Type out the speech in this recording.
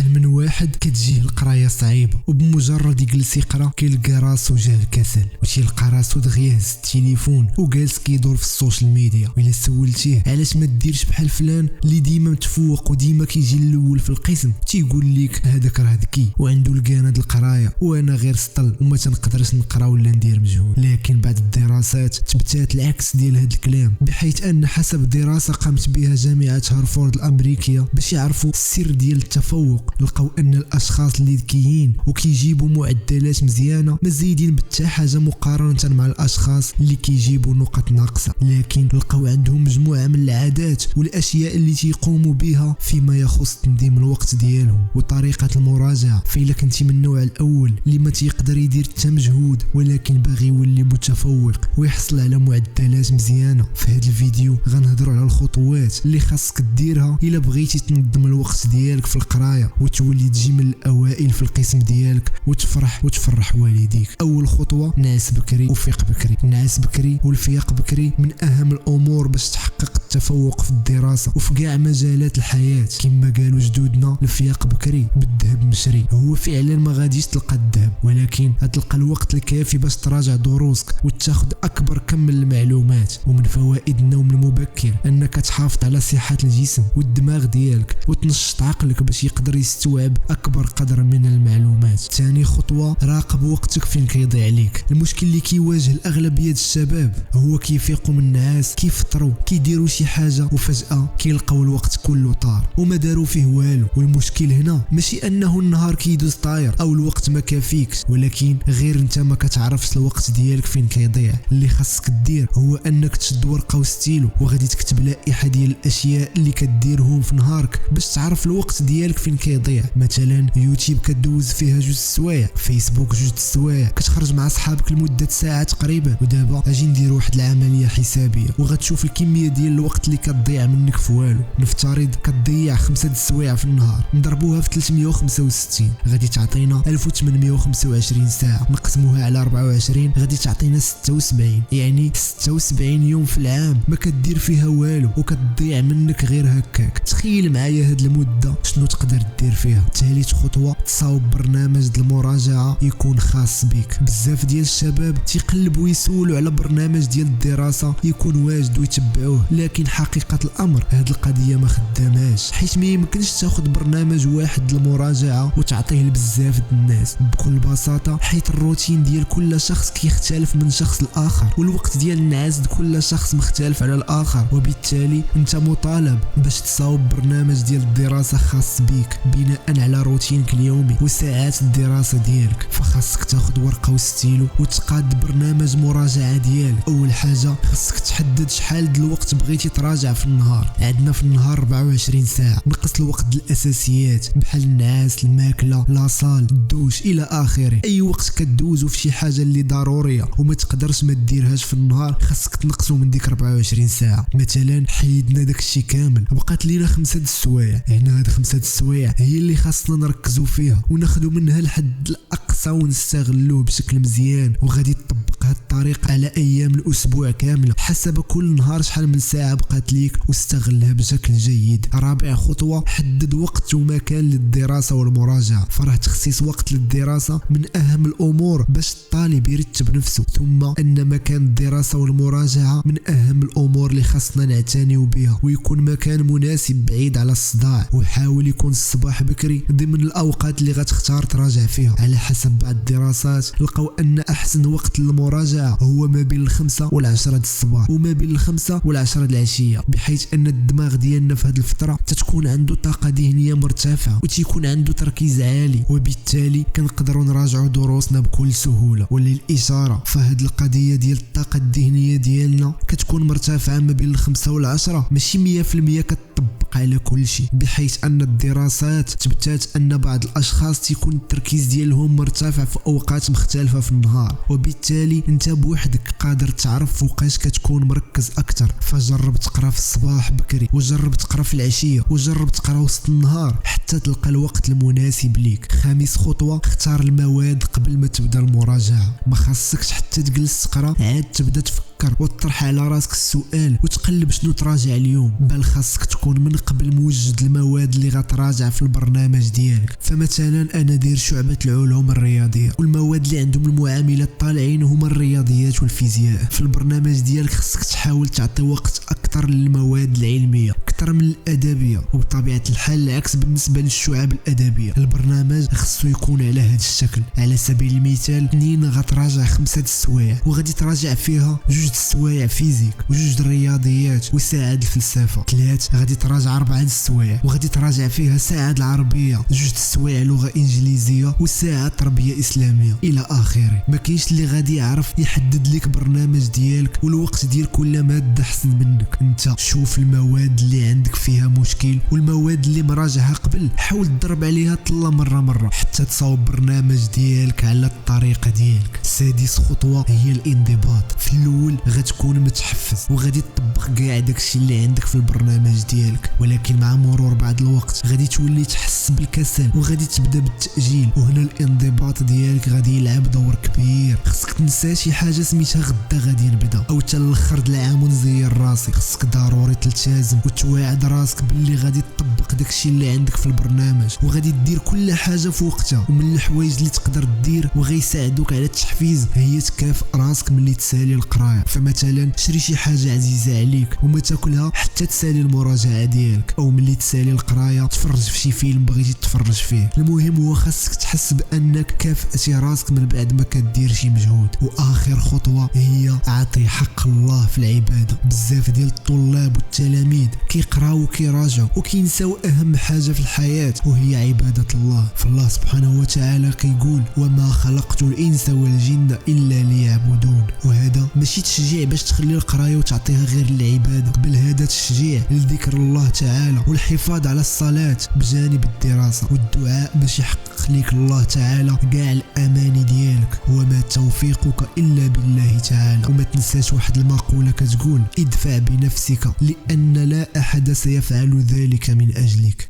بحال من واحد كتجيه القرايه صعيبه وبمجرد يجلس يقرا كيلقى راسو جاه الكسل وتيلقى راسو دغيا هز التليفون وجالس كيدور في السوشيال ميديا. الا سولتيه علاش ما ديرش بحال فلان اللي ديما متفوق وديما كيجي الاول في القسم تيقول لك هذاك راه ذكي وعنده الكانه القرايه وانا غير سطل وما تنقدرش نقرا ولا ندير مجهود. لكن بعد الدراسات تبتات العكس ديال هذا الكلام، بحيث ان حسب دراسه قامت بها جامعه هارفارد الامريكيه باش يعرفوا السر ديال التفوق، لقاو ان الاشخاص اللي ذكيين وكيجيبوا معدلات مزيانه مزيدين بتا حاجه مقارنه مع الاشخاص اللي كيجيبوا نقط ناقصه، لكن لقاو عندهم مجموعه من العادات والاشياء اللي تيقوموا بها فيما يخص تنظيم الوقت ديالهم وطريقه المراجعه. فإلا كنتي من النوع الاول اللي ما تيقدر يدير حتى مجهود ولكن باغي يولي متفوق ويحصل على معدلات مزيانه، في هذا الفيديو غنهضروا على الخطوات اللي خاصك ديرها الا بغيتي تنظم الوقت ديالك في القرايه وتولي تجي من الاوائل في القسم ديالك وتفرح والديك. اول خطوه نعس بكري وفيق بكري. نعس بكري والفياق بكري من اهم الامور باش تحقق التفوق في الدراسه وفي كاع مجالات الحياه. كما قالوا جدودنا الفياق بكري بالذهب مشري. هو فعلا ما غاديش تلقى الذهب ولكن غتلقى الوقت الكافي باش تراجع دروسك وتاخذ اكبر كم من المعلومات. ومن فوائد النوم المبكر انك تحافظ على صحه الجسم والدماغ ديالك وتنشط عقلك باش يقدر يستوعب اكبر قدر من المعلومات. ثاني خطوه راقب وقتك فين كيضيع عليك. المشكل اللي كيواجه الاغلبيه الشباب هو كيفيقوا من النعاس كيفطروا كيديروا شي حاجه وفجاه كيلقاو الوقت كله طار وما داروا فيه والو. والمشكل هنا ماشي انه النهار كيدوز طاير او الوقت ما كافيكش، ولكن غير انت ما كتعرفش الوقت ديالك فين كيضيع. اللي خاصك دير هو انك تشد ورقه وستيلو وغادي تكتب لائحه ديال الاشياء اللي كديرهم في نهارك باش تعرف الوقت ديالك فين كيضيع. مثلا يوتيوب كدوز فيها 2 سوايع، فيسبوك 2 سوايع، كتخرج مع صحابك لمده ساعه تقريبا. ودابا اجي ندير واحد العمليه حسابيه وغتشوف الكميه ديال الوقت اللي كتضيع منك في والو. نفترض كتضيع 5 سوايع في النهار، نضربوها في 365 غادي تعطينا 1825 ساعه، نقسموها على 24 غادي تعطينا 76. يعني 76 يوم في العام ما كدير فيها والو وكتضيع منك غير هكاك. تخيل معايا هاد المده شنو تقدر دير فيها. ثالث خطوه تصاوب برنامج المراجعه يكون خاص بك. بزاف ديال الشباب تيقلبوا يسولوا على برنامج ديال الدراسه يكون واجد ويتبعوه، لكن حقيقه الامر هاد القضيه ما خداماش، حيت ما يمكنش تاخذ برنامج واحد للمراجعه وتعطيه لبزاف د الناس بكل بساطه، حيت الروتين ديال كل شخص كيختلف من شخص لاخر والوقت ديال النعاس د كل شخص مختلف على الاخر. وبالتالي انت مطالب باش تصاوب برنامج ديال الدراسه خاص بيك بناء على روتينك اليومي وساعات الدراسه ديالك. فخاصك تاخذ ورقه وستيلو وتقاد برنامج مراجعه ديالك. اول حاجه خاصك تحدد شحال د الوقت بغيتي تراجع في النهار. عندنا في النهار 24 ساعه، نقص الوقت ديال الاساسيات بحال النعاس، الماكله، لاصال، الدوش الى اخره. اي وقت كدوزو في شي حاجه اللي ضروريه وما تقدرش ما ديرهاش في النهار خاصك تنقصو من ديك 24 ساعه. مثلا حيدنا داك الشيء كامل بقات لينا 5 السوايع، يعني هاد 5 السوايع هي اللي خاصنا نركزوا فيها وناخذوا منها الحد الاقصى ونستغلوه بشكل مزيان. وغادي تطبق هاد الطريقه على ايام الاسبوع كامله حسب كل نهار شحال من ساعه بقات ليك واستغلها بشكل جيد. رابع خطوه حدد وقت ومكان للدراسه والمراجعه. فراه تخصيص وقت للدراسه من اهم الامور باش الطالب يرتب نفسه، ثم ان مكان الدراسه والمراجعه من اهم الامور اللي خاصنا نعتنيو بها ويكون مكان مناسب بعيد على الصداع. وحاول يكون الصباح بكري ضمن الاوقات اللي غتختار تراجع فيها. على حسب بعض الدراسات لقوا ان احسن وقت للمراجعه هو ما بين 5 و10 د الصباح وما بين 5 و10 د العشيه، بحيث ان الدماغ ديالنا في هذه الفتره تتكون عنده طاقه ذهنيه مرتفعه وتيكون عنده تركيز عالي، وبالتالي كنقدروا نراجعوا دروسنا بكل سهوله. وللاشاره فهاد القضيه ديال الطاقه الذهنيه ديالنا كتكون مرتفعه ما بين 5 و10 ماشي 100% كتطبق على كل شيء، بحيث ان الدراسات تثبتات ان بعض الاشخاص تيكون التركيز ديالهم مرتفع في اوقات مختلفه في النهار، وبالتالي انت بوحدك قادر تعرف فوقاش كتكون مركز اكثر. فجرب تقرا في الصباح بكري وجرب تقرا في العشيه وجرب تقرا وسط النهار حتى تلقى الوقت المناسب ليك. خامس خطوه اختار المواد قبل ما تبدا المراجعه. ما خاصكش حتى تجلس تقرا عاد تبدا تفكر تفكر وتطرح على راسك السؤال وتقلب شنو تراجع اليوم. بل خاصك تكون من قبل موجد المواد اللي غتراجع في البرنامج ديالك. فمثلا انا داير شعبة العلوم الرياضية، والمواد اللي عندهم المعاملات طالعين هما الرياضيات والفيزياء. في البرنامج ديالك خاصك تحاول تعطي وقت اكثر للمواد العلمية اكثر من الادبية، وبطبيعة الحال العكس بالنسبة للشعب الادبية. البرنامج خصو يكون على هذا الشكل. على سبيل المثال اثنين غتراجع 5 السوايع، وغادي تراجع فيها 2 السوايع فيزيك و2 الرياضيات وساعة الفلسفة. 3 غادي تراجع 4 السوايع، وغادي تراجع فيها ساعة العربية، 2 السوايع لغة انجليزية وساعة تربية اسلامية الى اخره. ما كاينش اللي غادي يعرف يحدد لك برنامج ديالك والوقت ديال كل مادة احسن منك. انت شوف المواد اللي عندك فيها مشكل والمواد اللي مراجعها قبل حاول تضرب عليها طلة مرة حتى تصاوب برنامج ديالك على الطريقة ديالك. سادس خطوة هي الانضباط. في الاول غتكون متحفز وغادي تطبق كاع داكشي اللي عندك في البرنامج ديالك، ولكن مع مرور بعض الوقت غادي تولي تحس بالكسل وغادي تبدا بالتأجيل. وهنا الانضباط ديالك غادي يلعب دور كبير. خصك تنسى شي حاجة سميتها غدا غادي نبدا او حتى الاخر د العام ونزير راسي. خصك ضروري تلتزم وتواعد راسك باللي غادي تطبق داكشي اللي عندك في البرنامج، وغادي دير كل حاجة في وقتها. ومن الحوايج اللي تقدر دير وغيساعدوك على التحفيز هي تكافئ راسك ملي تسالي القرايه. فمثلا شري شي حاجه عزيزه عليك وما تاكلها حتى تسالي المراجعه ديالك، او ملي تسالي القرايه تفرج في شي فيلم بغيتي تفرج فيه. المهم هو خاصك تحس بانك كافئتي راسك من بعد ما كدير شي مجهود. واخر خطوه هي اعطي حق الله في العباده. بزاف ديال الطلاب والتلاميذ كيقراو وكيراجعوا وكينساو اهم حاجه في الحياه وهي عباده الله. فالله سبحانه وتعالى كيقول وما خلقت الانس والجن الا ليعبدون. وهذا ماشي تشجيع باش تخلي القرايه وتعطيها غير للعباده، بل هذا تشجيع لذكر الله تعالى والحفاظ على الصلاه بجانب الدراسه والدعاء باش يحقق لك الله تعالى كاع الاماني ديالك. وما توفيقك الا بالله تعالى. وما تنساش واحد المقوله كتقول ادفع بنفسك لان لا احد سيفعل ذلك من اجلك.